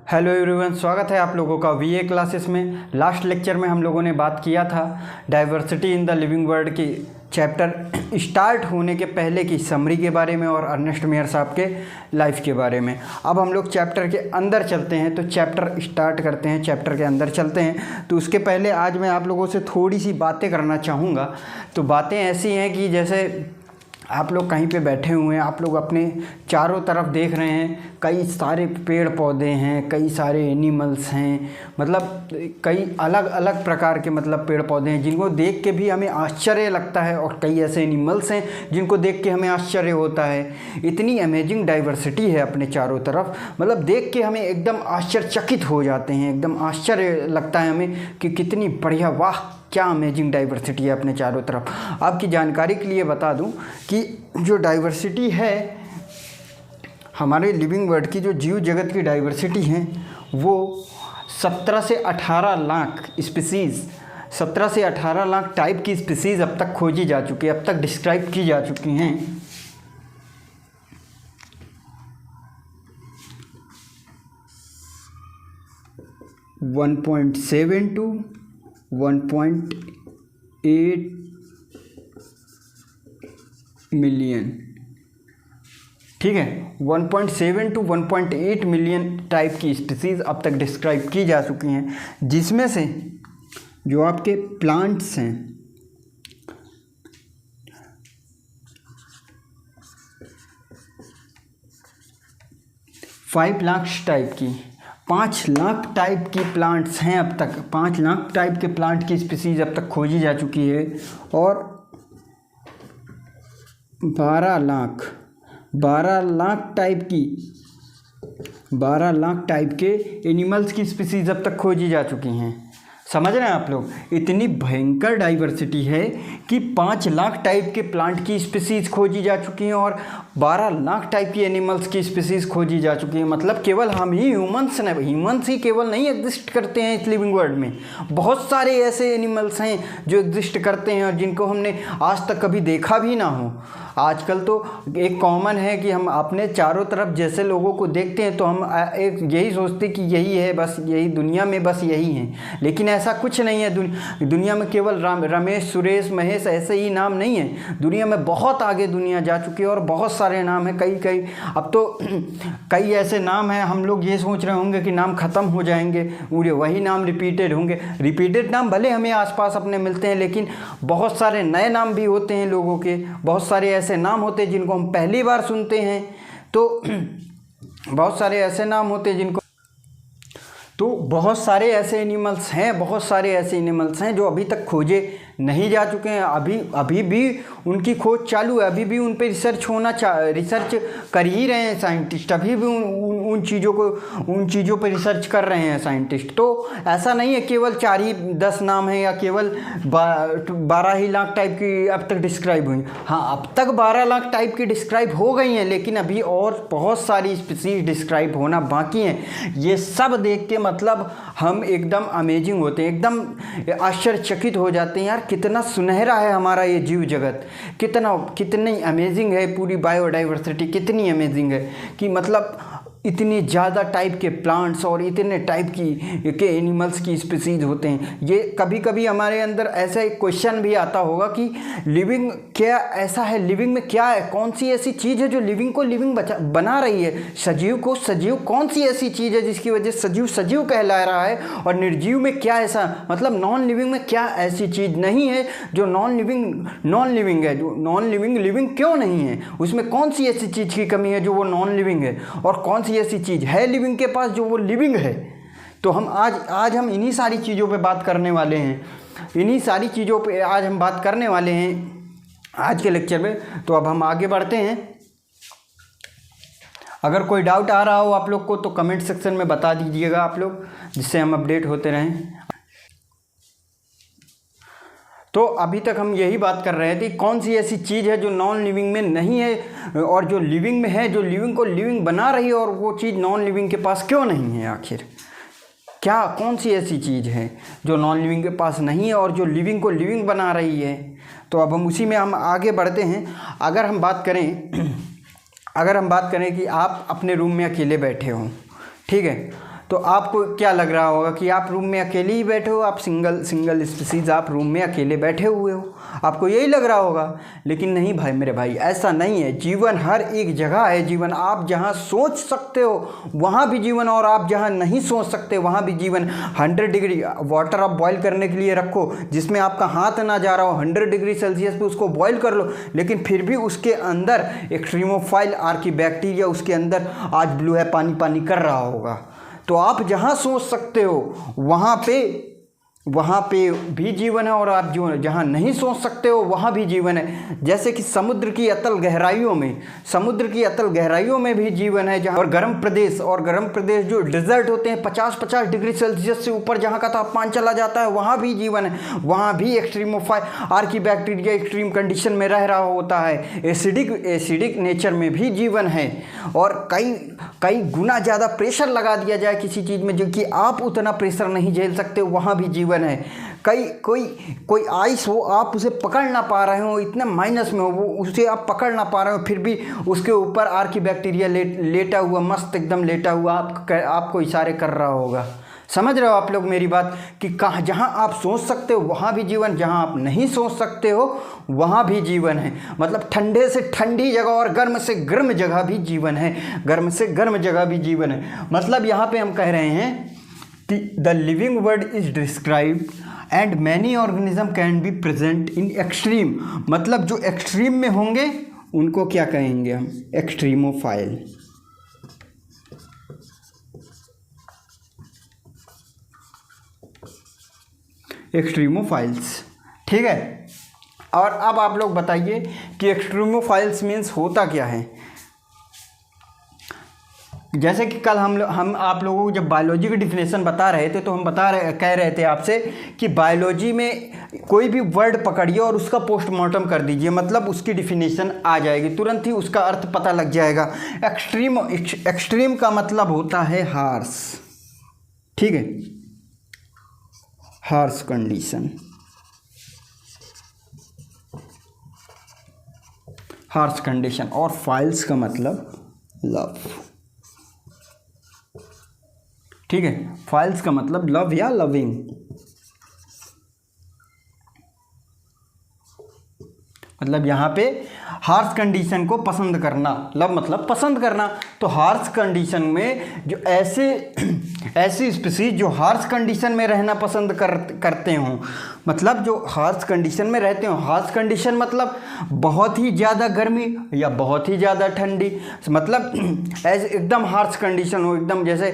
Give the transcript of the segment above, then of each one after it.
Hello everyone, स्वागत है आप लोगों का वीए क्लासेस में। लास्ट लेक्चर में हम लोगों ने बात किया था diversity in the living world की चैप्टर स्टार्ट होने के पहले की समरी के बारे में और अर्नेस्ट मेयर साहब के लाइफ के बारे में। अब हम लोग चैप्टर के अंदर चलते हैं, तो चैप्टर स्टार्ट करते हैं, चैप्टर के अंदर चलते हैं। तो उसके पहले आज मैं आप लोगों से थोड़ी सी बातें करना चाहूँगा। तो बातें ऐसी हैं कि जैसे आप लोग कहीं पे बैठे हुए हैं, आप लोग अपने चारों तरफ देख रहे हैं, कई सारे पेड़ पौधे हैं, कई सारे एनिमल्स हैं, मतलब कई अलग अलग प्रकार के मतलब पेड़ पौधे हैं जिनको देख के भी हमें आश्चर्य लगता है, और कई ऐसे एनिमल्स हैं जिनको देख के हमें आश्चर्य होता है। इतनी अमेजिंग डाइवर्सिटी है अपने चारों तरफ, मतलब देख के हमें एकदम आश्चर्यचकित हो जाते हैं, एकदम आश्चर्य लगता है हमें कि कितनी बढ़िया, वाह क्या अमेजिंग डाइवर्सिटी है अपने चारों तरफ। आपकी जानकारी के लिए बता दूं कि जो डाइवर्सिटी है हमारे लिविंग वर्ल्ड की, जो जीव जगत की डाइवर्सिटी है वो 17 से 18 लाख स्पीसीज़, 17 से 18 लाख टाइप की स्पीसीज़ अब तक खोजी जा चुकी है, अब तक डिस्क्राइब की जा चुकी हैं। $1.7 to 1.8 मिलियन, ठीक है, 1.7 to 1.8 मिलियन टाइप की स्पीसीज़ अब तक डिस्क्राइब की जा चुकी हैं, जिसमें से जो आपके प्लांट्स हैं 5 लाख टाइप की, 5 लाख टाइप की प्लांट्स हैं अब तक, 5 लाख टाइप के प्लांट की स्पीसीज़ अब तक खोजी जा चुकी है, और 12 लाख टाइप के एनिमल्स की स्पीसीज़ अब तक खोजी जा चुकी हैं। समझ रहे हैं आप लोग, इतनी भयंकर डाइवर्सिटी है कि 5 लाख टाइप के प्लांट की स्पीसीज़ खोजी जा चुकी हैं और 12 लाख टाइप की एनिमल्स की स्पीसीज़ खोजी जा चुकी हैं। मतलब केवल हम ही ह्यूमंस ही केवल नहीं एग्जिस्ट करते हैं इस लिविंग वर्ल्ड में, बहुत सारे ऐसे एनिमल्स हैं जो एग्जिस्ट करते हैं और जिनको हमने आज तक कभी देखा भी ना हो। आजकल तो एक कॉमन है कि हम अपने चारों तरफ जैसे लोगों को देखते हैं तो हम एक यही सोचते कि यही है, बस यही दुनिया में, बस यही है, लेकिन ऐसा कुछ नहीं है। दुनिया में केवल रमेश, सुरेश, महेश ऐसे ही नाम नहीं है, दुनिया में बहुत आगे दुनिया जा चुकी है और बहुत सारे नाम हैं, कई अब तो कई ऐसे नाम हैं, हम लोग ये सोच रहे होंगे कि नाम ख़त्म हो जाएंगे, वही नाम रिपीटेड होंगे। रिपीटेड नाम भले हमें आसपास अपने मिलते हैं, लेकिन बहुत सारे नए नाम भी होते हैं लोगों के, बहुत सारे ऐसे नाम होते हैं जिनको हम पहली बार सुनते हैं, तो बहुत सारे ऐसे नाम होते हैं जिनको, तो बहुत सारे ऐसे एनिमल्स हैं जो अभी तक खोजे नहीं जा चुके हैं, अभी भी उनकी खोज चालू है, अभी भी उन पे रिसर्च कर ही रहे हैं साइंटिस्ट, अभी भी उन चीज़ों पे रिसर्च कर रहे हैं साइंटिस्ट। तो ऐसा नहीं है केवल 4 ही 10 नाम हैं या केवल 12 ही लाख टाइप की अब तक डिस्क्राइब हुई। हाँ, अब तक 12 लाख टाइप की डिस्क्राइब हो गई हैं, लेकिन अभी और बहुत सारी स्पीसीज डिस्क्राइब होना बाकी हैं। ये सब देख के मतलब हम एकदम अमेजिंग होते हैं, एकदम आश्चर्यचकित हो जाते हैं, यार कितना सुनहरा है हमारा ये जीव जगत, कितनी अमेजिंग है, पूरी बायोडाइवर्सिटी कितनी अमेजिंग है कि मतलब इतने ज़्यादा टाइप के प्लांट्स और इतने टाइप के एनिमल्स की स्पीसीज होते हैं। ये कभी कभी हमारे अंदर ऐसा एक क्वेश्चन भी आता होगा कि लिविंग क्या ऐसा है, लिविंग में क्या है, कौन सी ऐसी चीज़ है जो लिविंग को लिविंग बना रही है, सजीव को सजीव, कौन सी ऐसी चीज़ है जिसकी वजह से सजीव सजीव कहला रहा है, और निर्जीव में क्या ऐसा, मतलब नॉन लिविंग में क्या ऐसी चीज़ नहीं है जो नॉन लिविंग है, जो नॉन लिविंग क्यों नहीं है, उसमें कौन सी ऐसी चीज़ की कमी है जो वो नॉन लिविंग है, और कौन सी ऐसी चीज़ है लिविंग के पास जो वो लिविंग है। तो हम आज हम इन्हीं सारी चीज़ों पे बात करने वाले हैं, इन्हीं सारी चीज़ों पे आज हम बात करने वाले हैं आज के लेक्चर में। तो अब हम आगे बढ़ते हैं। अगर कोई डाउट आ रहा हो आप लोग को तो कमेंट सेक्शन में बता दीजिएगा आप लोग, जिससे हम अपडेट होते रहें। तो अभी तक हम यही बात कर रहे थे, कौन सी ऐसी चीज़ है जो नॉन लिविंग में नहीं है और जो लिविंग में है, जो लिविंग को लिविंग बना रही है, और वो चीज़ नॉन लिविंग के पास क्यों नहीं है। आखिर क्या, कौन सी ऐसी चीज़ है जो नॉन लिविंग के पास नहीं है और जो लिविंग को लिविंग बना रही है। तो अब हम उसी में हम आगे बढ़ते हैं। अगर हम बात करें कि आप अपने रूम में अकेले बैठे हों, ठीक है, तो आपको क्या लग रहा होगा कि आप रूम में अकेले ही बैठे हो, आप सिंगल स्पीसीज आप रूम में अकेले बैठे हुए हो, आपको यही लग रहा होगा। लेकिन नहीं भाई मेरे भाई, ऐसा नहीं है। जीवन हर एक जगह है। जीवन आप जहाँ सोच सकते हो वहाँ भी जीवन, और आप जहाँ नहीं सोच सकते वहाँ भी जीवन। 100 डिग्री वाटर आप बॉईल करने के लिए रखो, जिसमें आपका हाथ ना जा रहा हो, 100 डिग्री सेल्सियस पे उसको बॉईल कर लो, लेकिन फिर भी उसके अंदर एक्स्ट्रीमोफाइल आर्कीबैक्टीरिया उसके अंदर आज ब्लू है पानी पानी कर रहा होगा। तो आप जहाँ सोच सकते हो वहाँ पे भी जीवन है, और आप जहाँ नहीं सोच सकते हो वहाँ भी जीवन है। जैसे कि समुद्र की अतल गहराइयों में भी जीवन है, जहाँ और गर्म प्रदेश जो डिजर्ट होते हैं 50-50 डिग्री सेल्सियस से ऊपर जहाँ का तापमान चला जाता है वहाँ भी जीवन है। वहाँ भी एक्स्ट्रीमोफाइल आर्कीबैक्टीरिया एक्सट्रीम कंडीशन में रह रहा होता है। एसिडिक नेचर में भी जीवन है। और कई गुना ज़्यादा प्रेशर लगा दिया जाए किसी चीज़ में जो कि आप उतना प्रेशर नहीं झेल सकते, वहाँ भी जीवन है। कोई आइस हो, आप उसे पकड़ ना पा रहे हो, इतने माइनस में हो वो, उसे आप पकड़ ना पा रहे हो, फिर भी उसके ऊपर आर्कीबैक्टीरिया लेटा हुआ, मस्त एकदम लेटा हुआ आपको इशारे कर रहा होगा। समझ रहे हो आप लोग मेरी बात कि जहाँ आप सोच सकते हो वहाँ भी जीवन, जहाँ आप नहीं सोच सकते हो वहाँ भी जीवन है। मतलब ठंडे से ठंडी जगह और गर्म से गर्म जगह भी जीवन है, गर्म से गर्म जगह भी जीवन है। मतलब यहाँ पे हम कह रहे हैं कि the living world is described and many organism can be present in extreme. मतलब जो एक्सट्रीम में होंगे उनको क्या कहेंगे हम? एक्सट्रीमोफाइल। एक्सट्रीमोफाइल्स, ठीक है। और अब आप लोग बताइए कि एक्सट्रीमोफाइल्स मीन्स होता क्या है। जैसे कि कल हम आप लोगों को जब बायोलॉजी की डिफिनेशन बता रहे थे तो हम कह रहे थे आपसे कि बायोलॉजी में कोई भी वर्ड पकड़िए और उसका पोस्टमार्टम कर दीजिए, मतलब उसकी डिफिनेशन आ जाएगी, तुरंत ही उसका अर्थ पता लग जाएगा। एक्सट्रीम का मतलब होता है हार्श, ठीक है, हार्श कंडीशन, हार्श कंडीशन। और फाइल्स का मतलब लव, ठीक है। फाइल्स का मतलब लव या लविंग। मतलब यहाँ पे हार्श कंडीशन को पसंद करना, लव मतलब पसंद करना। तो हार्श कंडीशन में जो ऐसी स्पीसीज जो हार्श कंडीशन में रहना पसंद करते हों, मतलब जो हार्श कंडीशन में रहते हो, हार्श कंडीशन मतलब बहुत ही ज़्यादा गर्मी या बहुत ही ज़्यादा ठंडी, मतलब एकदम हार्श कंडीशन हो, एकदम जैसे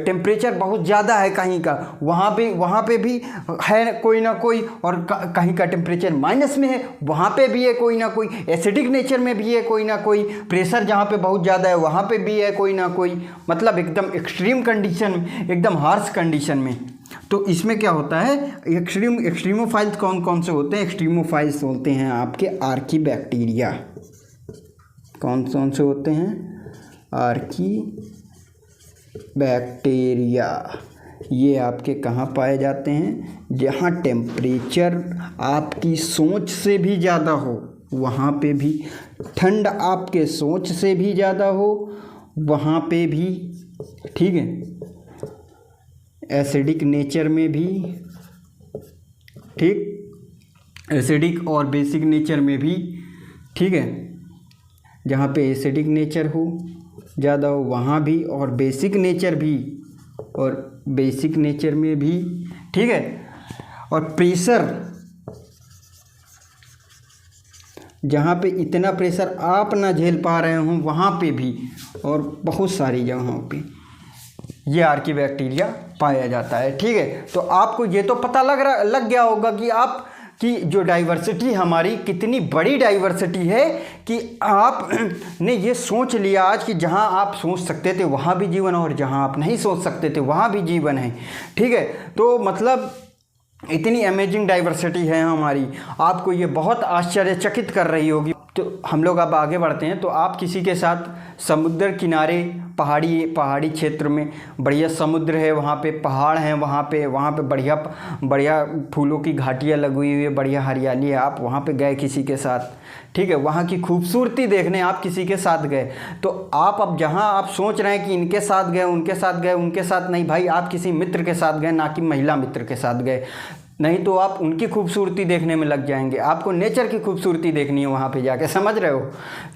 टेम्परेचर बहुत ज़्यादा है कहीं का, वहाँ पे भी है कोई ना कोई, और कहीं का टेम्परेचर माइनस में है, वहाँ पे भी है कोई ना कोई, एसिडिक नेचर में भी है कोई ना कोई, प्रेशर जहाँ पे बहुत ज़्यादा है वहाँ पे भी है कोई ना कोई, मतलब एकदम एक्सट्रीम कंडीशन, एकदम हार्श कंडीशन में। तो इसमें क्या होता है, एक्सट्रीमोफाइल्स कौन कौन से होते हैं? एक्सट्रीमोफाइल्स होते हैं आपके आर्कीबैक्टीरिया। कौन कौन से होते हैं? आर्कीबैक्टीरिया। ये आपके कहाँ पाए जाते हैं? जहाँ टेम्परेचर आपकी सोच से भी ज़्यादा हो वहाँ पे भी, ठंड आपके सोच से भी ज़्यादा हो वहाँ पे भी, ठीक है, एसिडिक नेचर में भी, ठीक, एसिडिक और बेसिक नेचर में भी, ठीक है, जहाँ पे एसिडिक नेचर हो ज़्यादा हो वहाँ भी, और बेसिक नेचर भी, और बेसिक नेचर में भी, ठीक है। और प्रेशर जहाँ पे इतना प्रेशर आप ना झेल पा रहे हो वहाँ पे भी, और बहुत सारी जगहों पे ये आर्कीबैक्टीरिया पाया जाता है, ठीक है। तो आपको ये तो पता लग गया होगा कि जो डाइवर्सिटी हमारी कितनी बड़ी डाइवर्सिटी है, कि आप ने ये सोच लिया आज कि जहाँ आप सोच सकते थे वहाँ भी जीवन, और जहाँ आप नहीं सोच सकते थे वहाँ भी जीवन है, ठीक है। तो मतलब इतनी अमेजिंग डाइवर्सिटी है हमारी, आपको ये बहुत आश्चर्यचकित कर रही होगी। तो हम लोग अब आगे बढ़ते हैं। तो आप किसी के साथ समुद्र किनारे पहाड़ी क्षेत्र में बढ़िया समुद्र है, वहाँ पे पहाड़ हैं, वहाँ पे बढ़िया बढ़िया फूलों की घाटियाँ लगी हुई है, बढ़िया हरियाली है, आप वहाँ पे गए किसी के साथ, ठीक है, वहाँ की खूबसूरती देखने आप किसी के साथ गए। तो आप अब जहाँ आप सोच रहे हैं कि इनके साथ गए, उनके साथ गए, उनके साथ नहीं भाई, आप किसी मित्र के साथ गए, ना कि महिला मित्र के साथ गए। नहीं तो आप उनकी खूबसूरती देखने में लग जाएंगे, आपको नेचर की खूबसूरती देखनी है वहाँ पे जाके, समझ रहे हो।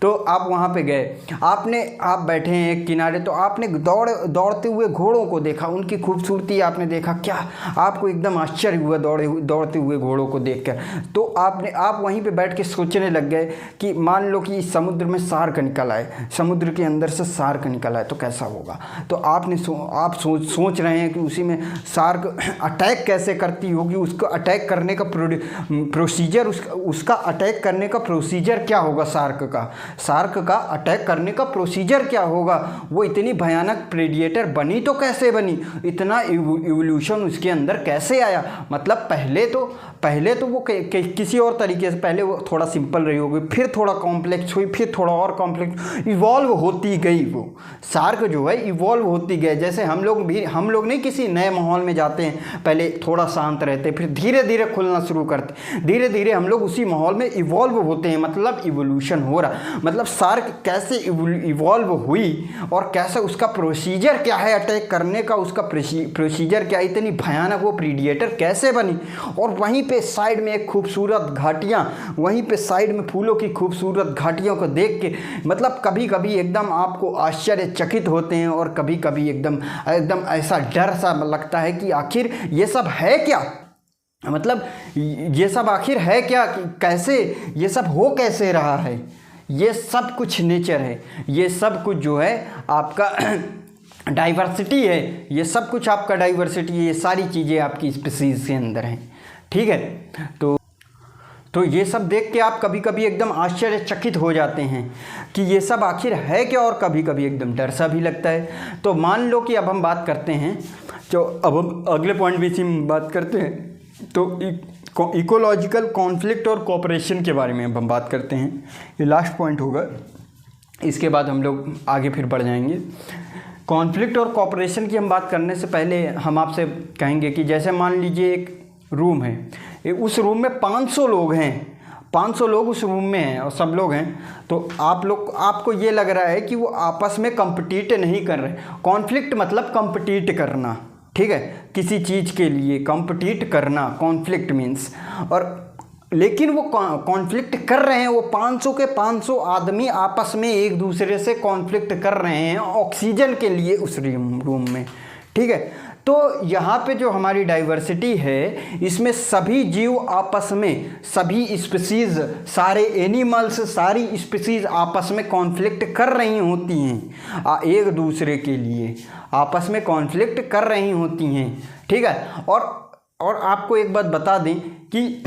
तो आप वहाँ पे गए, आप बैठे हैं एक किनारे, तो आपने दौड़ते हुए घोड़ों को देखा, उनकी खूबसूरती आपने देखा, क्या आपको एकदम आश्चर्य हुआ दौड़ते हुए घोड़ों को देखकर। तो आप वहीं पे बैठ के सोचने लग गए कि मान लो कि समुद्र में शार्क निकल आए, समुद्र के अंदर से शार्क निकल आए तो कैसा होगा। तो आप सोच रहे हैं कि उसी में शार्क अटैक कैसे करती होगी, उसको अटैक करने का प्रोसीजर, उसका अटैक करने का प्रोसीजर क्या होगा, शार्क का अटैक करने का प्रोसीजर क्या होगा, वो इतनी भयानक प्रेडिएटर बनी तो कैसे बनी, इतना इवोल्यूशन उसके अंदर कैसे आया। मतलब पहले तो वो किसी और तरीके से, पहले वो थोड़ा सिंपल रही होगी, फिर थोड़ा कॉम्प्लेक्स हुई, फिर थोड़ा और कॉम्प्लेक्स, इवॉल्व होती गई। वो शार्क जो है इवॉल्व होती गई। जैसे हम लोग नहीं किसी नए माहौल में जाते हैं, पहले थोड़ा शांत रहते, फिर धीरे धीरे खुलना शुरू करते, धीरे धीरे हम लोग उसी माहौल में इवॉल्व होते हैं, मतलब इवोल्यूशन हो रहा। मतलब शार्क कैसे इवॉल्व हुई और कैसे उसका प्रोसीजर क्या है अटैक करने का, उसका प्रोसीजर क्या, इतनी भयानक वो प्रीडिएटर कैसे बनी। और वहीं पे साइड में एक खूबसूरत घाटियाँ, वहीं पे साइड में फूलों की खूबसूरत घाटियों को देख के मतलब कभी कभी एकदम आपको आश्चर्यचकित होते हैं, और कभी कभी एकदम ऐसा डर सा लगता है कि आखिर ये सब है क्या, मतलब ये सब आखिर है क्या, कैसे ये सब हो कैसे रहा है। ये सब कुछ नेचर है, ये सब कुछ जो है आपका डाइवर्सिटी है, ये सब कुछ आपका डाइवर्सिटी है, ये सारी चीज़ें आपकी स्पीसीज़ के अंदर हैं, ठीक है। तो ये सब देख के आप कभी कभी एकदम आश्चर्यचकित हो जाते हैं कि ये सब आखिर है क्या, और कभी कभी एकदम डर सा भी लगता है। तो मान लो कि अब हम बात करते हैं, तो अब हम अगले पॉइंट भी इसी में बात करते हैं। तो इकोलॉजिकल कॉन्फ्लिक्ट और कोऑपरेशन के बारे में अब हम बात करते हैं, ये लास्ट पॉइंट होगा, इसके बाद हम लोग आगे फिर बढ़ जाएंगे। कॉन्फ्लिक्ट और कोऑपरेशन की हम बात करने से पहले हम आपसे कहेंगे कि जैसे मान लीजिए एक रूम है, उस रूम में 500 लोग हैं, 500 लोग उस रूम में हैं और सब लोग हैं। तो आपको ये लग रहा है कि वो आपस में कंपटीट नहीं कर रहे। कॉन्फ्लिक्ट मतलब कंपटीट करना, ठीक है, किसी चीज़ के लिए कंपटीट करना, कॉन्फ्लिक्ट मीन्स। और लेकिन वो कॉन्फ्लिक्ट कर रहे हैं, वो 500 के 500 आदमी आपस में एक दूसरे से कॉन्फ्लिक्ट कर रहे हैं ऑक्सीजन के लिए उस रूम में, ठीक है। तो यहाँ पे जो हमारी डाइवर्सिटी है, इसमें सभी जीव आपस में, सभी स्पीसीज़, सारे एनिमल्स, सारी स्पीसीज़ आपस में कॉन्फ्लिक्ट कर रही होती हैं, एक दूसरे के लिए आपस में कॉन्फ्लिक्ट कर रही होती हैं, ठीक है। और आपको एक बात बता दें कि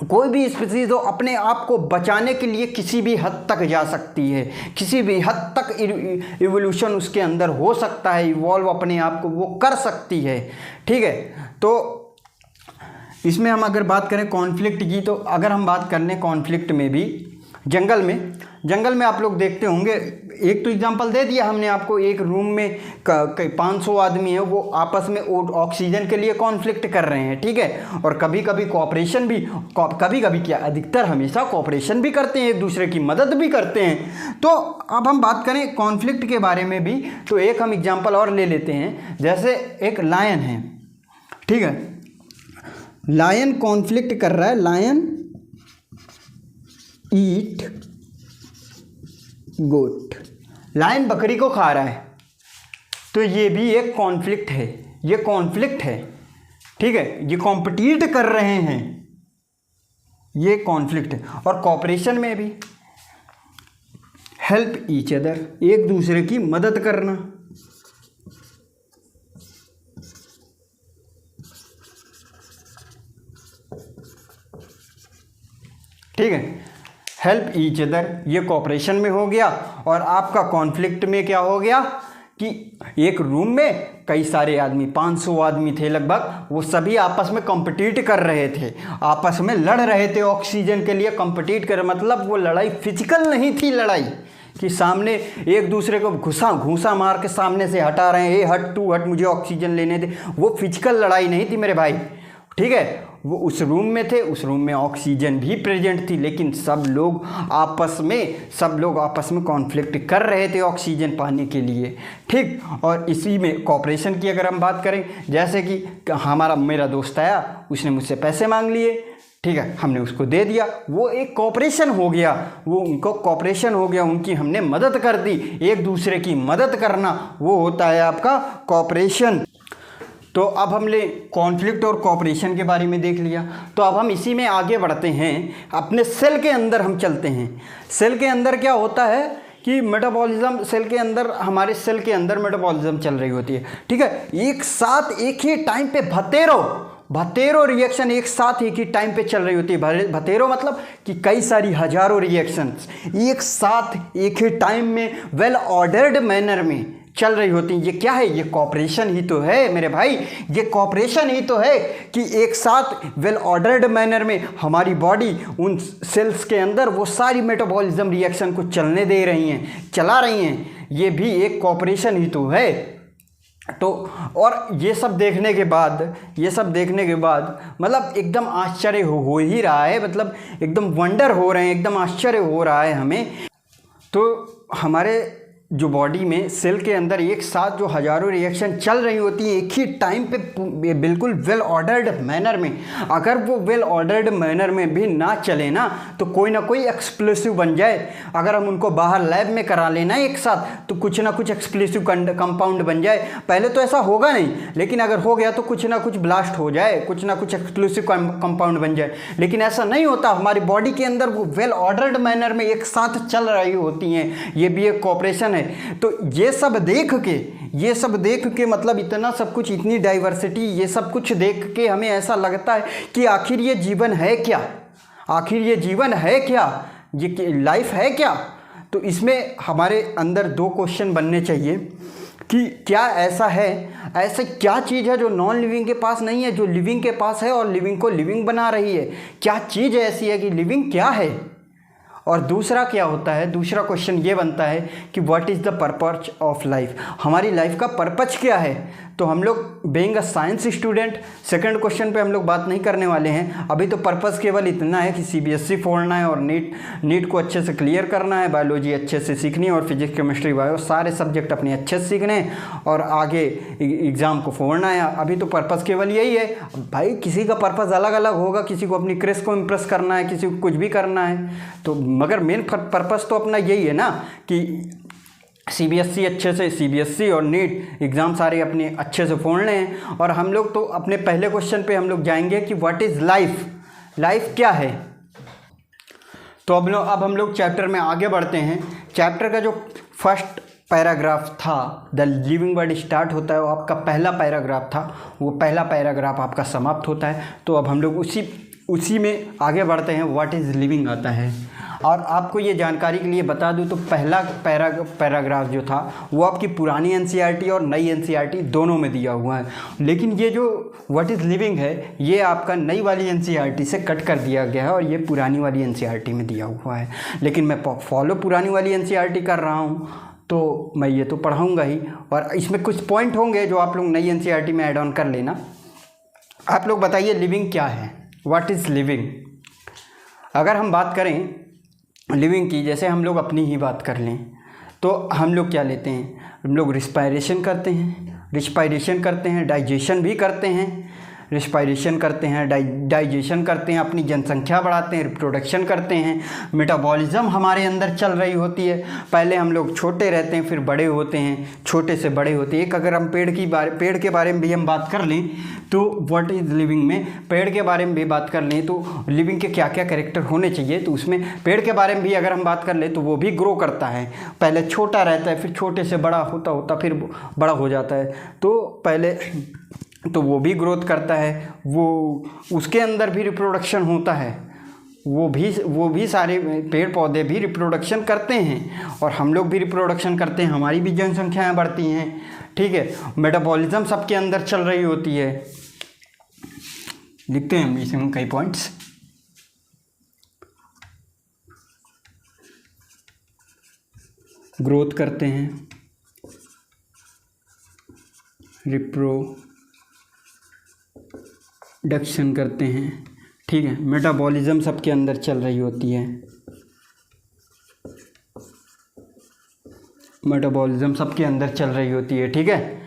कोई भी स्पीसीज़ हो अपने आप को बचाने के लिए किसी भी हद तक जा सकती है, किसी भी हद तक इवोल्यूशन उसके अंदर हो सकता है, इवॉल्व अपने आप को वो कर सकती है, ठीक है। तो इसमें हम अगर बात करें कॉन्फ्लिक्ट की, तो अगर हम बात कर लें कॉन्फ्लिक्ट में भी, जंगल में आप लोग देखते होंगे, एक तो एग्जांपल दे दिया हमने आपको, एक रूम में 500 आदमी है, वो आपस में ऑक्सीजन के लिए कॉन्फ्लिक्ट कर रहे हैं, ठीक है। और कभी कभी कोऑपरेशन भी, कभी कभी क्या, अधिकतर हमेशा कोऑपरेशन भी करते हैं, एक दूसरे की मदद भी करते हैं। तो अब हम बात करें कॉन्फ्लिक्ट के बारे में भी, तो एक हम एग्जाम्पल और ले लेते हैं। जैसे एक लायन है, ठीक है, लायन कॉन्फ्लिक्ट कर रहा है, लायन ईट गोट, लायन बकरी को खा रहा है, तो ये भी एक कॉन्फ्लिक्ट है, ये कॉन्फ्लिक्ट है, ठीक है, ये कॉम्पिटिट कर रहे हैं, ये कॉन्फ्लिक्ट है। और कोऑपरेशन में भी हेल्प ईच अदर, एक दूसरे की मदद करना, ठीक है, हेल्प ईच अदर, ये कोऑपरेशन में हो गया। और आपका कॉन्फ्लिक्ट में क्या हो गया कि एक रूम में कई सारे आदमी, 500 आदमी थे लगभग, वो सभी आपस में कॉम्पिटिट कर रहे थे, आपस में लड़ रहे थे ऑक्सीजन के लिए, कॉम्पिटिट कर, मतलब वो लड़ाई फिजिकल नहीं थी, लड़ाई कि सामने एक दूसरे को घूसा मार के सामने से हटा रहे हैं, ए हट तू हट मुझे ऑक्सीजन लेने दे, वो फिजिकल लड़ाई नहीं थी मेरे भाई, ठीक है। वो उस रूम में थे, उस रूम में ऑक्सीजन भी प्रेजेंट थी, लेकिन सब लोग आपस में कॉन्फ्लिक्ट कर रहे थे ऑक्सीजन पाने के लिए, ठीक। और इसी में कॉपरेशन की अगर हम बात करें, जैसे कि मेरा दोस्त आया, उसने मुझसे पैसे मांग लिए, ठीक है, हमने उसको दे दिया, वो एक कॉपरेशन हो गया, वो उनको कॉपरेशन हो गया, उनकी हमने मदद कर दी। एक दूसरे की मदद करना वो होता है आपका कॉपरेशन। तो अब हमने कॉन्फ्लिक्ट और कॉपरेशन के बारे में देख लिया, तो अब हम इसी में आगे बढ़ते हैं, अपने सेल के अंदर हम चलते हैं। सेल के अंदर क्या होता है कि मेटाबॉलिज्म, सेल के अंदर, हमारे सेल के अंदर मेटाबॉलिज्म चल रही होती है, ठीक है। एक साथ एक ही टाइम पे भतेरों रिएक्शन एक साथ एक ही टाइम पे चल रही होती है। भतेरों मतलब कि कई सारी हजारों रिएक्शंस एक साथ एक ही टाइम में वेल ऑर्डर्ड मैनर में चल रही होती हैं। ये क्या है? ये कॉपरेशन ही तो है मेरे भाई, ये कॉपरेशन ही तो है कि एक साथ वेल ऑर्डर्ड मैनर में हमारी बॉडी उन सेल्स के अंदर वो सारी मेटाबॉलिज्म रिएक्शन को चलने दे रही हैं, चला रही हैं। ये भी एक कॉपरेशन ही तो है। तो और ये सब देखने के बाद मतलब एकदम आश्चर्य हो ही रहा है, मतलब एकदम वंडर हो रहे हैं, एकदम आश्चर्य हो रहा है हमें। तो हमारे जो बॉडी में सेल के अंदर एक साथ जो हजारों रिएक्शन चल रही होती है एक ही टाइम पे बिल्कुल वेल ऑर्डर्ड मैनर में, अगर वो वेल ऑर्डर्ड मैनर में भी ना चले ना तो कोई ना कोई एक्सप्लोसिव बन जाए। अगर हम उनको बाहर लैब में करा लेना एक साथ तो कुछ ना कुछ एक्सप्लोसिव कंपाउंड बन जाए। पहले तो ऐसा होगा नहीं, लेकिन अगर हो गया तो कुछ ना कुछ ब्लास्ट हो जाए, कुछ ना कुछ एक्सप्लोसिव कंपाउंड बन जाए। लेकिन ऐसा नहीं होता, हमारी बॉडी के अंदर वो वेल ऑर्डर्ड मैनर में एक साथ चल रही होती हैं। ये भी एक कॉपरेशन है। तो ये सब देख के मतलब इतना सब कुछ, इतनी डाइवर्सिटी, ये सब कुछ देख के हमें ऐसा लगता है कि आखिर ये जीवन है क्या, ये लाइफ है क्या। तो इसमें हमारे अंदर दो क्वेश्चन बनने चाहिए कि क्या ऐसा क्या चीज़ है जो नॉन लिविंग के पास नहीं है, जो लिविंग के पास है और लिविंग को लिविंग बना रही है। क्या चीज़ ऐसी है कि लिविंग क्या है। और दूसरा क्या होता है, दूसरा क्वेश्चन ये बनता है कि what is the purpose of life, हमारी लाइफ का पर्पज क्या है। तो हम लोग being a science student second question पे हम लोग बात नहीं करने वाले हैं। अभी तो पर्पस केवल इतना है कि सीबीएसई फोड़ना है और नीट को अच्छे से क्लियर करना है, बायोलॉजी अच्छे से सीखनी है और फिजिक्स केमिस्ट्री बायो सारे सब्जेक्ट अपने अच्छे से सीखने हैं और आगे एग्ज़ाम को फोड़ना है। अभी तो पर्पस केवल यही है भाई। किसी का पर्पस अलग अलग होगा, किसी को अपनी क्रेश को इम्प्रेस करना है, किसी को कुछ भी करना है। तो मगर मेन पर्पस तो अपना यही है ना कि सीबीएसई और नीट एग्ज़ाम सारे अपने अच्छे से फोड़ने हैं। और हम लोग तो अपने पहले क्वेश्चन पे हम लोग जाएंगे कि व्हाट इज़ लाइफ क्या है। तो अब हम लोग चैप्टर में आगे बढ़ते हैं। चैप्टर का जो फर्स्ट पैराग्राफ था, द लिविंग वर्ड स्टार्ट होता है, वो आपका पहला पैराग्राफ था, वो पहला पैराग्राफ आपका समाप्त होता है। तो अब हम लोग उसी में आगे बढ़ते हैं, व्हाट इज़ लिविंग आता है। और आपको ये जानकारी के लिए बता दूं तो पहला पैराग्राफ जो था वो आपकी पुरानी एनसीईआरटी और नई एनसीईआरटी दोनों में दिया हुआ है। लेकिन ये जो व्हाट इज़ लिविंग है ये आपका नई वाली एनसीईआरटी से कट कर दिया गया है और ये पुरानी वाली एनसीईआरटी में दिया हुआ है। लेकिन मैं फॉलो पुरानी वाली एनसीईआरटी कर रहा हूँ तो मैं ये तो पढ़ाऊँगा ही, और इसमें कुछ पॉइंट होंगे जो आप लोग नई एनसीईआरटी में ऐड ऑन कर लेना। आप लोग बताइए लिविंग क्या है, व्हाट इज़ लिविंग। अगर हम बात करें लिविंग की, जैसे हम लोग अपनी ही बात कर लें तो हम लोग क्या लेते हैं, हम लोग रिस्पायरेशन करते हैं, डाइजेशन भी करते हैं, रिस्पायरेशन करते हैं, डाइजेशन करते हैं, अपनी जनसंख्या बढ़ाते हैं, रिप्रोडक्शन करते हैं, मेटाबॉलिज्म हमारे अंदर चल रही होती है। पहले हम लोग छोटे रहते हैं फिर बड़े होते हैं, छोटे से बड़े होते हैं। एक अगर हम पेड़ के बारे में भी हम बात कर लें तो व्हाट इज़ लिविंग में पेड़ के बारे में भी बात कर लें तो लिविंग के क्या क्या कैरेक्टर होने चाहिए, तो उसमें पेड़ के बारे में भी अगर हम बात कर लें तो वो भी ग्रो करता है। पहले छोटा रहता है, फिर छोटे से बड़ा होता फिर बड़ा हो जाता है। तो पहले तो वो भी ग्रोथ करता है, वो उसके अंदर भी रिप्रोडक्शन होता है, वो भी सारे पेड़ पौधे भी रिप्रोडक्शन करते हैं और हम लोग भी रिप्रोडक्शन करते हैं, हमारी भी जनसंख्याएँ बढ़ती हैं। ठीक है। मेटाबॉलिज्म सबके अंदर चल रही होती है। लिखते हैं हम इसमें कई पॉइंट्स। ग्रोथ करते हैं, रिप्रोडक्शन करते हैं, ठीक है। मेटाबॉलिज्म सबके अंदर चल रही होती है, मेटाबॉलिज्म सबके अंदर चल रही होती है, ठीक है।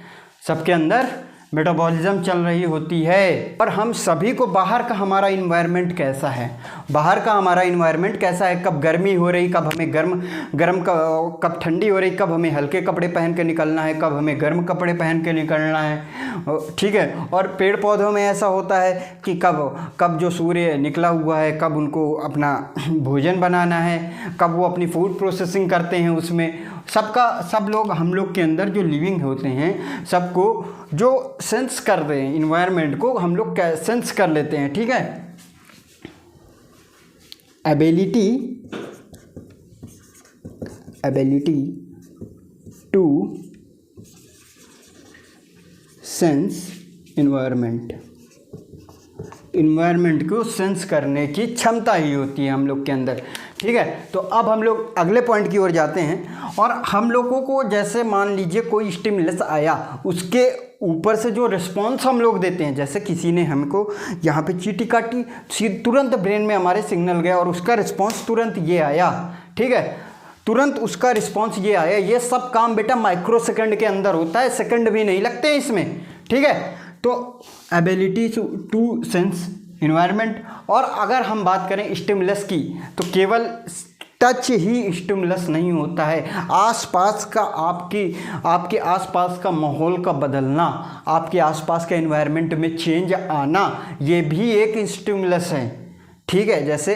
सबके अंदर मेटाबॉलिज्म चल रही होती है। और हम सभी को बाहर का हमारा इन्वायरमेंट कैसा है, बाहर का हमारा इन्वायरमेंट कैसा है, कब गर्मी हो रही, कब हमें गर्म कब ठंडी हो रही, कब हमें हल्के कपड़े पहन के निकलना है, कब हमें गर्म कपड़े पहन के निकलना है, ठीक है। और पेड़ पौधों में ऐसा होता है कि कब जो सूर्य निकला हुआ है, कब उनको अपना भोजन बनाना है, कब वो अपनी फूड प्रोसेसिंग करते हैं, उसमें सब लोग हम लोग के अंदर जो लिविंग होते हैं, सबको जो सेंस कर रहे हैं इन्वायरमेंट को, हम लोग सेंस कर लेते हैं, ठीक है। एबिलिटी टू सेंस इन्वायरमेंट को सेंस करने की क्षमता ही होती है हम लोग के अंदर, ठीक है। तो अब हम लोग अगले पॉइंट की ओर जाते हैं। और हम लोगों को जैसे मान लीजिए कोई स्टिमुलस आया, उसके ऊपर से जो रिस्पॉन्स हम लोग देते हैं, जैसे किसी ने हमको यहाँ पे चींटी काटी, तुरंत ब्रेन में हमारे सिग्नल गया और उसका रिस्पॉन्स तुरंत ये आया, ठीक है, तुरंत उसका रिस्पॉन्स ये आया। ये सब काम बेटा माइक्रो सेकंड के अंदर होता है, सेकंड भी नहीं लगते हैं इसमें, ठीक है। तो एबिलिटी टू सेंस इन्वायरमेंट। और अगर हम बात करें स्टिमुलस की, तो केवल टच ही स्टिमुलस नहीं होता है, आसपास का आपके आसपास का माहौल का बदलना, आपके आसपास के एनवायरनमेंट में चेंज आना, ये भी एक स्टिमुलस है, ठीक है। जैसे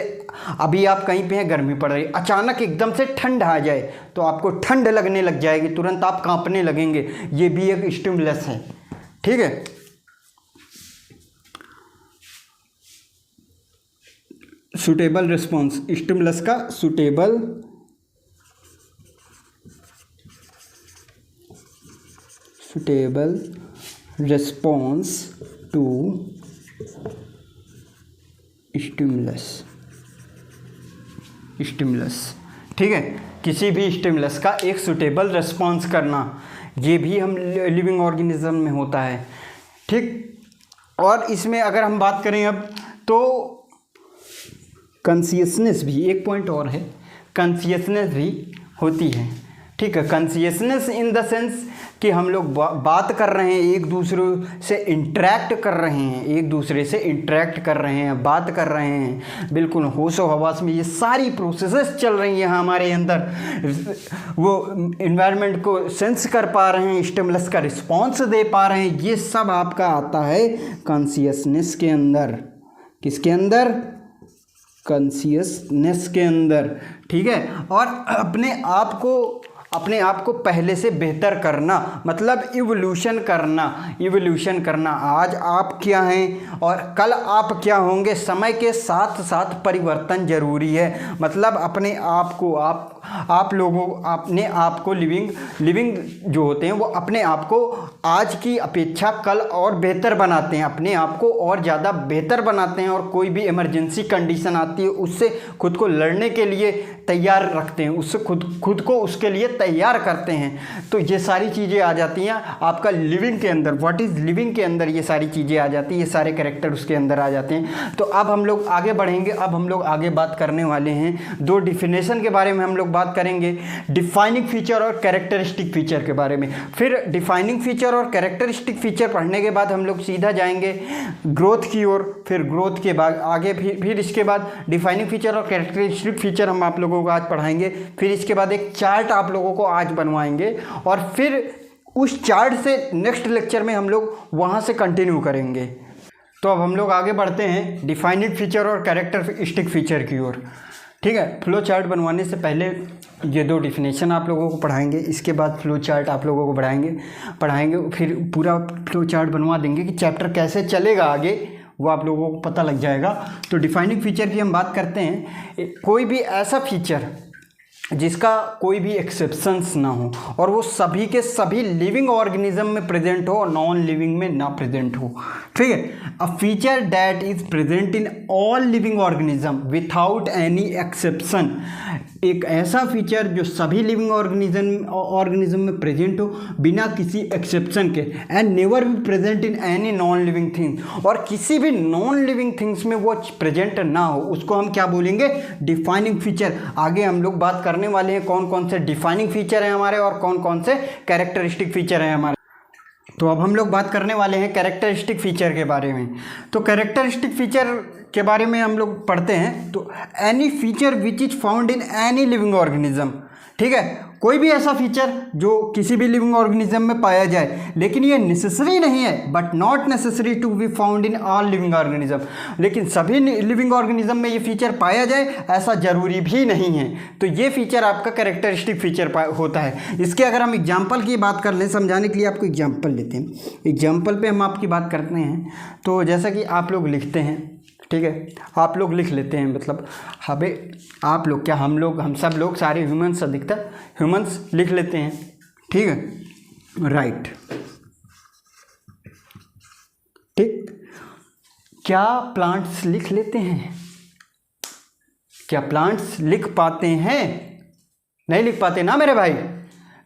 अभी आप कहीं पे हैं, गर्मी पड़ रही, अचानक एकदम से ठंड आ जाए तो आपको ठंड लगने लग जाएगी, तुरंत आप कांपने लगेंगे, ये भी एक स्टिमुलस है, ठीक है। सूटेबल रिस्पॉन्स, स्टिमुलस का सूटेबल रिस्पॉन्स टू स्टिमुलस, ठीक है। किसी भी स्टिमुलस का एक सूटेबल रिस्पॉन्स करना, ये भी हम लिविंग ऑर्गेनिज्म में होता है, ठीक। और इसमें अगर हम बात करें अब, तो कॉन्शियसनेस भी एक पॉइंट और है, कॉन्शियसनेस भी होती है, ठीक है। कॉन्शियसनेस इन द सेंस कि हम लोग बात कर रहे हैं, एक दूसरे से इंटरेक्ट कर रहे हैं, बात कर रहे हैं, बिल्कुल होशो हवास में ये सारी प्रोसेसेस चल रही हैं हमारे अंदर, वो इन्वायरमेंट को सेंस कर पा रहे हैं, स्टिमुलस का रिस्पॉन्स दे पा रहे हैं, ये सब आपका आता है कॉन्शियसनेस के अंदर। किसके अंदर? कॉन्शियसनेस के अंदर, ठीक है। और अपने आप को पहले से बेहतर करना, मतलब इवोल्यूशन करना। आज आप क्या हैं और कल आप क्या होंगे, समय के साथ साथ परिवर्तन जरूरी है। मतलब अपने आप को अपने आप को लिविंग जो होते हैं वो अपने आप को आज की अपेक्षा कल और बेहतर बनाते हैं, अपने आप को और ज़्यादा बेहतर बनाते हैं, और कोई भी इमरजेंसी कंडीशन आती है उससे खुद को लड़ने के लिए तैयार रखते हैं, उससे खुद को उसके लिए तैयार करते हैं। तो ये सारी चीज़ें आ जाती हैं आपका लिविंग के अंदर, व्हाट इज़ लिविंग के अंदर ये सारी चीज़ें आ जाती हैं, ये सारे कैरेक्टर उसके अंदर आ जाते हैं। तो अब हम लोग आगे बढ़ेंगे, अब हम लोग आगे बात करने वाले हैं दो डिफिनेशन के बारे में हम लोग बात करेंगे, डिफाइनिंग फीचर और कैरेक्टरिस्टिक फीचर के बारे में। फिर डिफाइनिंग फीचर और कैरेक्टरिस्टिक फीचर पढ़ने के बाद हम लोग सीधा जाएंगे ग्रोथ की ओर, फिर ग्रोथ के बाद आगे फिर इसके बाद डिफाइनिंग फीचर और कैरेक्टरिस्टिक फीचर हम आप लोगों को आज पढ़ाएंगे। फिर इसके बाद एक चार्ट आप लोगों को आज बनवाएंगे, और फिर उस चार्ट से नेक्स्ट लेक्चर में हम लोग वहाँ से कंटिन्यू करेंगे। तो अब हम लोग आगे बढ़ते हैं डिफाइनिंग फीचर और कैरेक्टरिस्टिक फीचर की ओर, ठीक है। फ्लो चार्ट बनवाने से पहले ये दो डिफिनेशन आप लोगों को पढ़ाएंगे, इसके बाद फ्लो चार्ट आप लोगों को पढ़ाएंगे, फिर पूरा फ्लो चार्ट बनवा देंगे कि चैप्टर कैसे चलेगा आगे, वो आप लोगों को पता लग जाएगा। तो डिफाइनिंग फीचर की हम बात करते हैं, कोई भी ऐसा फीचर जिसका कोई भी एक्सेप्शंस ना हो और वो सभी के सभी लिविंग ऑर्गेनिज्म में प्रेजेंट हो और नॉन लिविंग में ना प्रेजेंट हो। ठीक है, a feature that is present in all living organism without any exception, एक ऐसा फीचर जो सभी लिविंग ऑर्गेनिज्म में प्रेजेंट हो बिना किसी एक्सेप्शन के, and never be present in any non living thing, और किसी भी नॉन लिविंग थिंग्स में वो प्रेजेंट ना हो, उसको हम क्या बोलेंगे, डिफाइनिंग फीचर। आगे हम लोग बात करने वाले हैं कौन कौन से डिफाइनिंग फीचर हैं हमारे और कौन कौन से कैरेक्टरिस्टिक फीचर हैं हमारे। तो अब हम लोग बात करने वाले हैं कैरेक्टरिस्टिक फीचर के बारे में। तो कैरेक्टरिस्टिक फीचर के बारे में हम लोग पढ़ते हैं। तो any feature which is found in any living organism, ठीक है, कोई भी ऐसा फीचर जो किसी भी लिविंग ऑर्गेनिज्म में पाया जाए, लेकिन ये नेसेसरी नहीं है, but not necessary to be found in all living organism, लेकिन सभी लिविंग ऑर्गेनिज्म में ये फीचर पाया जाए ऐसा जरूरी भी नहीं है। तो ये फीचर आपका कैरेक्टरिस्टिक फीचर होता है। इसके अगर हम एग्जाम्पल की बात कर लें, समझाने के लिए आपको एग्जाम्पल लेते हैं। एग्जाम्पल पे हम आपकी बात करते हैं। तो जैसा कि आप लोग लिखते हैं, ठीक है, आप लोग लिख लेते हैं, मतलब हमें आप लोग क्या, हम लोग, हम सब लोग, सारे ह्यूमंस, अधिकतर ह्यूमंस लिख लेते हैं, ठीक है, राइट। ठीक, क्या प्लांट्स लिख लेते हैं? क्या प्लांट्स लिख पाते हैं? नहीं लिख पाते ना मेरे भाई।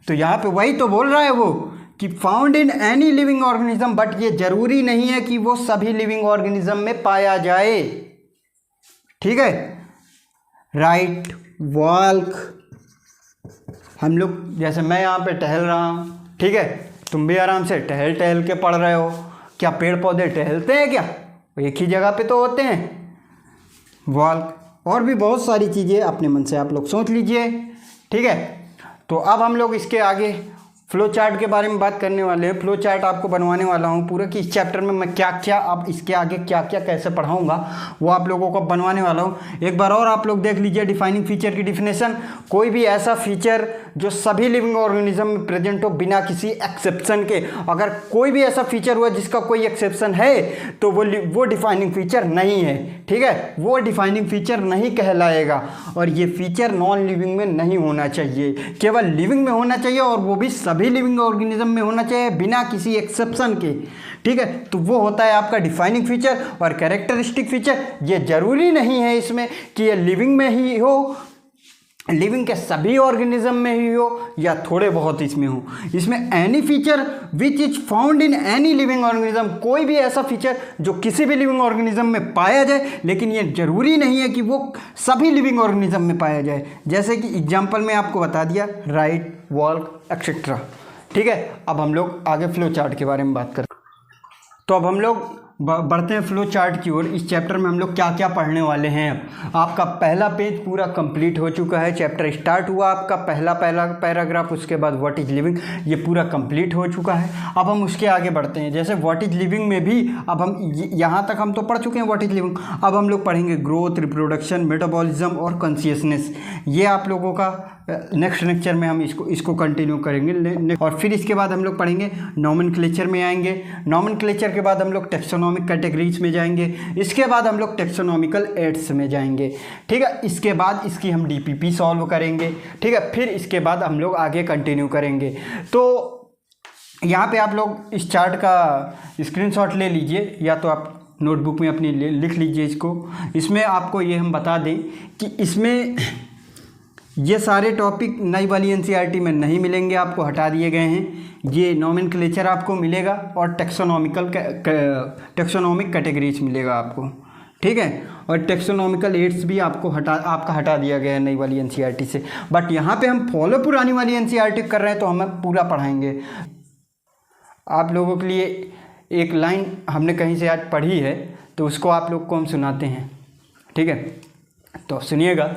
तो यहाँ पे वही तो बोल रहा है वो कि found in any living organism, but ये जरूरी नहीं है कि वो सभी लिविंग ऑर्गेनिज्म में पाया जाए। ठीक है, राइट, वॉक, हम लोग जैसे मैं यहाँ पे टहल रहा हूँ, ठीक है, तुम भी आराम से टहल टहल के पढ़ रहे हो। क्या पेड़ पौधे टहलते हैं क्या? एक ही जगह पे तो होते हैं। वॉक, और भी बहुत सारी चीज़ें अपने मन से आप लोग सोच लीजिए। ठीक है, तो अब हम लोग इसके आगे फ्लो चार्ट के बारे में बात करने वाले हैं। फ्लो चार्ट आपको बनवाने वाला हूँ पूरा, कि इस चैप्टर में मैं क्या क्या, अब इसके आगे क्या क्या कैसे पढ़ाऊँगा वो आप लोगों को बनवाने वाला हूँ। एक बार और आप लोग देख लीजिए डिफाइनिंग फीचर की डिफिनेशन। कोई भी ऐसा फीचर जो सभी लिविंग ऑर्गेनिज्म में प्रेजेंट हो बिना किसी एक्सेप्शन के। अगर कोई भी ऐसा फीचर हुआ जिसका कोई एक्सेप्शन है तो वो डिफाइनिंग फीचर नहीं है। ठीक है, वो डिफाइनिंग फीचर नहीं कहलाएगा, और ये फीचर नॉन लिविंग में नहीं होना चाहिए, केवल लिविंग में होना चाहिए, और वो भी सभी लिविंग ऑर्गेनिज्म में होना चाहिए बिना किसी एक्सेप्शन के। ठीक है, तो वो होता है आपका डिफाइनिंग फीचर। और कैरेक्टरिस्टिक फीचर, ये जरूरी नहीं है इसमें कि ये लिविंग में ही हो, लिविंग के सभी ऑर्गेनिज्म में ही हो या थोड़े बहुत इसमें हो। इसमें any feature which is found in any living organism, कोई भी ऐसा फीचर जो किसी भी लिविंग ऑर्गेनिज्म में पाया जाए, लेकिन ये जरूरी नहीं है कि वो सभी लिविंग ऑर्गेनिज्म में पाया जाए। जैसे कि एग्जांपल में आपको बता दिया, राइट, वॉक, एक्सेट्रा। ठीक है, अब हम लोग आगे फ्लो चार्ट के बारे में बात करते हैं। तो अब हम लोग बढ़ते हैं फ्लो चार्ट की ओर। इस चैप्टर में हम लोग क्या क्या पढ़ने वाले हैं। आपका पहला पेज पूरा कंप्लीट हो चुका है, चैप्टर स्टार्ट हुआ आपका पहला पैराग्राफ, उसके बाद व्हाट इज लिविंग, ये पूरा कंप्लीट हो चुका है। अब हम उसके आगे बढ़ते हैं। जैसे व्हाट इज लिविंग में भी अब हम यहाँ तक हम तो पढ़ चुके हैं व्हाट इज लिविंग। अब हम लोग पढ़ेंगे ग्रोथ, रिप्रोडक्शन, मेटाबॉलिज्म और कॉन्शियसनेस। ये आप लोगों का नेक्स्ट लेक्चर में हम इसको कंटिन्यू करेंगे। और फिर इसके बाद हम लोग पढ़ेंगे नॉमेनक्लेचर में आएंगे। नॉमेनक्लेचर के बाद हम लोग टेक्सोनॉमिक कैटेगरीज में जाएंगे। इसके बाद हम लोग टेक्सोनॉमिकल एड्स में जाएंगे। ठीक है, इसके बाद इसकी हम डीपीपी सॉल्व करेंगे। ठीक है, फिर इसके बाद हम लोग आगे कंटिन्यू करेंगे। तो यहाँ पे आप लोग इस चार्ट का स्क्रीनशॉट ले लीजिए, या तो आप नोटबुक में अपनी लिख लीजिए इसको। इसमें आपको ये हम बता दें कि इसमें ये सारे टॉपिक नई वाली एनसीईआरटी में नहीं मिलेंगे, आपको हटा दिए गए हैं। ये नॉमेनक्लेचर आपको मिलेगा और टेक्सोनॉमिक कैटेगरीज मिलेगा आपको। ठीक है, और टेक्सोनॉमिकल एड्स भी आपको हटा दिया गया है नई वाली एनसीईआरटी से। बट यहाँ पे हम फॉलो पुरानी वाली एनसीईआरटी कर रहे हैं, तो हमें पूरा पढ़ाएंगे। आप लोगों के लिए एक लाइन हमने कहीं से आज पढ़ी है, तो उसको आप लोग को हम सुनाते हैं। ठीक है, तो सुनिएगा।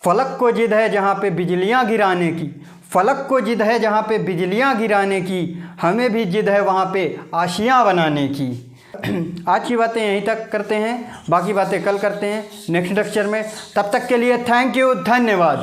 फलक को जिद है जहाँ पे बिजलियाँ गिराने की, फलक को जिद है जहाँ पे बिजलियाँ गिराने की, हमें भी जिद है वहाँ पे आशियाँ बनाने की। आज की बातें यहीं तक करते हैं, बाकी बातें कल करते हैं नेक्स्ट लेक्चर में। तब तक के लिए थैंक यू, धन्यवाद।